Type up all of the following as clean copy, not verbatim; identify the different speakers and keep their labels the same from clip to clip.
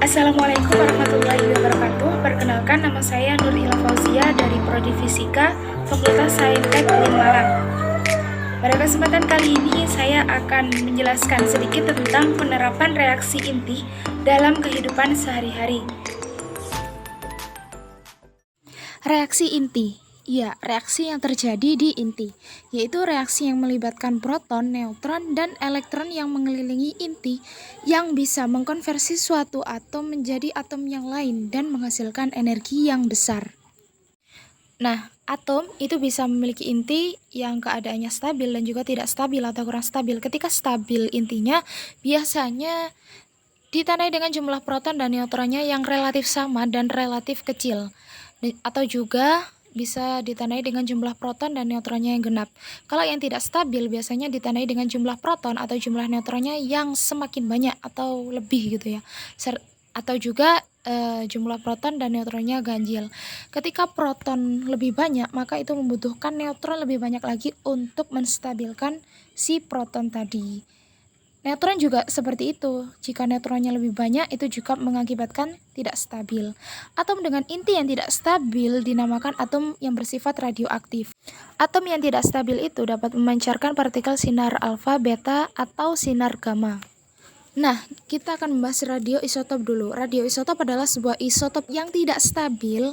Speaker 1: Assalamualaikum warahmatullahi wabarakatuh. Perkenalkan, nama saya Nur Ila Fauzia dari Prodi Fisika, Fakultas Saintek UIN Malang. Pada kesempatan kali ini saya akan menjelaskan sedikit tentang penerapan reaksi inti dalam kehidupan sehari-hari. Reaksi inti. Ya, reaksi yang terjadi di inti, yaitu reaksi yang melibatkan proton, neutron, dan elektron yang mengelilingi inti yang bisa mengkonversi suatu atom menjadi atom yang lain dan menghasilkan energi yang besar. Nah, atom itu bisa memiliki inti yang keadaannya stabil dan juga tidak stabil atau kurang stabil. Ketika stabil intinya biasanya ditandai dengan jumlah proton dan neutronnya yang relatif sama dan relatif kecil, atau juga bisa ditandai dengan jumlah proton dan neutronnya yang genap. Kalau yang tidak stabil biasanya ditandai dengan jumlah proton atau jumlah neutronnya yang semakin banyak atau lebih gitu ya. Atau juga jumlah proton dan neutronnya ganjil. Ketika proton lebih banyak, maka itu membutuhkan neutron lebih banyak lagi untuk menstabilkan si proton tadi. Neutron juga seperti itu. Jika neutronnya lebih banyak, itu juga mengakibatkan tidak stabil. Atom dengan inti yang tidak stabil dinamakan atom yang bersifat radioaktif. Atom yang tidak stabil itu dapat memancarkan partikel sinar alfa, beta, atau sinar gamma. Nah, kita akan membahas radioisotop dulu. Radioisotop adalah sebuah isotop yang tidak stabil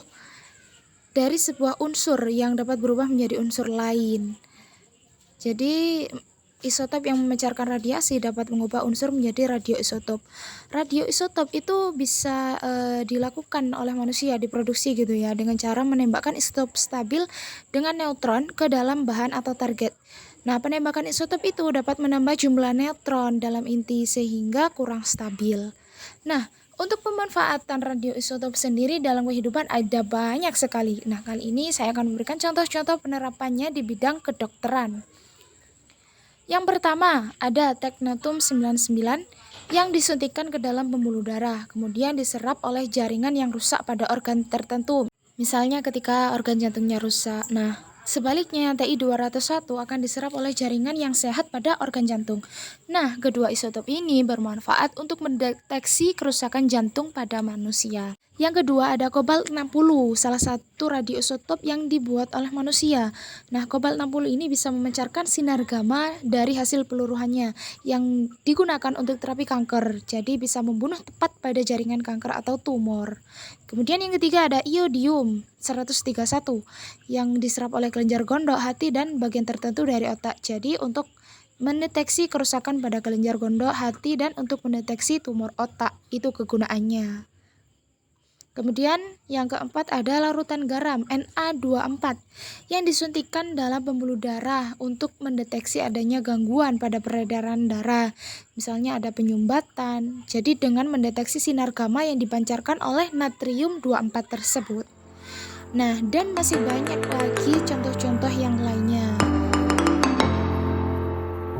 Speaker 1: dari sebuah unsur yang dapat berubah menjadi unsur lain. Jadi isotop yang memancarkan radiasi dapat mengubah unsur menjadi radioisotop. Radioisotop itu bisa dilakukan oleh manusia, diproduksi gitu ya, dengan cara menembakkan isotop stabil dengan neutron ke dalam bahan atau target. Nah, penembakan isotop itu dapat menambah jumlah neutron dalam inti sehingga kurang stabil. Nah, untuk pemanfaatan radioisotop sendiri dalam kehidupan ada banyak sekali. Nah, kali ini saya akan memberikan contoh-contoh penerapannya di bidang kedokteran. Yang pertama, ada teknetium 99 yang disuntikkan ke dalam pembuluh darah, kemudian diserap oleh jaringan yang rusak pada organ tertentu. Misalnya ketika organ jantungnya rusak. Nah, sebaliknya Ti201 akan diserap oleh jaringan yang sehat pada organ jantung. Nah, kedua isotop ini bermanfaat untuk mendeteksi kerusakan jantung pada manusia. Yang kedua ada kobalt 60, salah satu radioisotop yang dibuat oleh manusia. Nah, kobalt 60 ini bisa memancarkan sinar gamma dari hasil peluruhannya yang digunakan untuk terapi kanker. Jadi bisa membunuh tepat pada jaringan kanker atau tumor. Kemudian yang ketiga ada iodium 131 yang diserap oleh kelenjar gondok, hati, dan bagian tertentu dari otak. Jadi untuk mendeteksi kerusakan pada kelenjar gondok, hati, dan untuk mendeteksi tumor otak, itu kegunaannya. Kemudian yang keempat ada larutan garam Na24 yang disuntikkan dalam pembuluh darah untuk mendeteksi adanya gangguan pada peredaran darah. Misalnya ada penyumbatan. Jadi dengan mendeteksi sinar gamma yang dipancarkan oleh natrium 24 tersebut. Nah, dan masih banyak lagi contoh-contoh yang lainnya.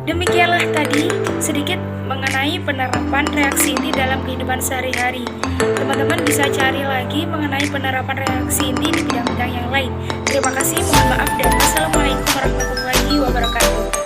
Speaker 1: Demikianlah tadi sedikit mengenai penerapan reaksi inti dalam kehidupan sehari-hari. Teman-teman bisa cari lagi mengenai penerapan reaksi inti di bidang-bidang yang lain. Terima kasih, mohon maaf, dan wassalamualaikum warahmatullahi wabarakatuh.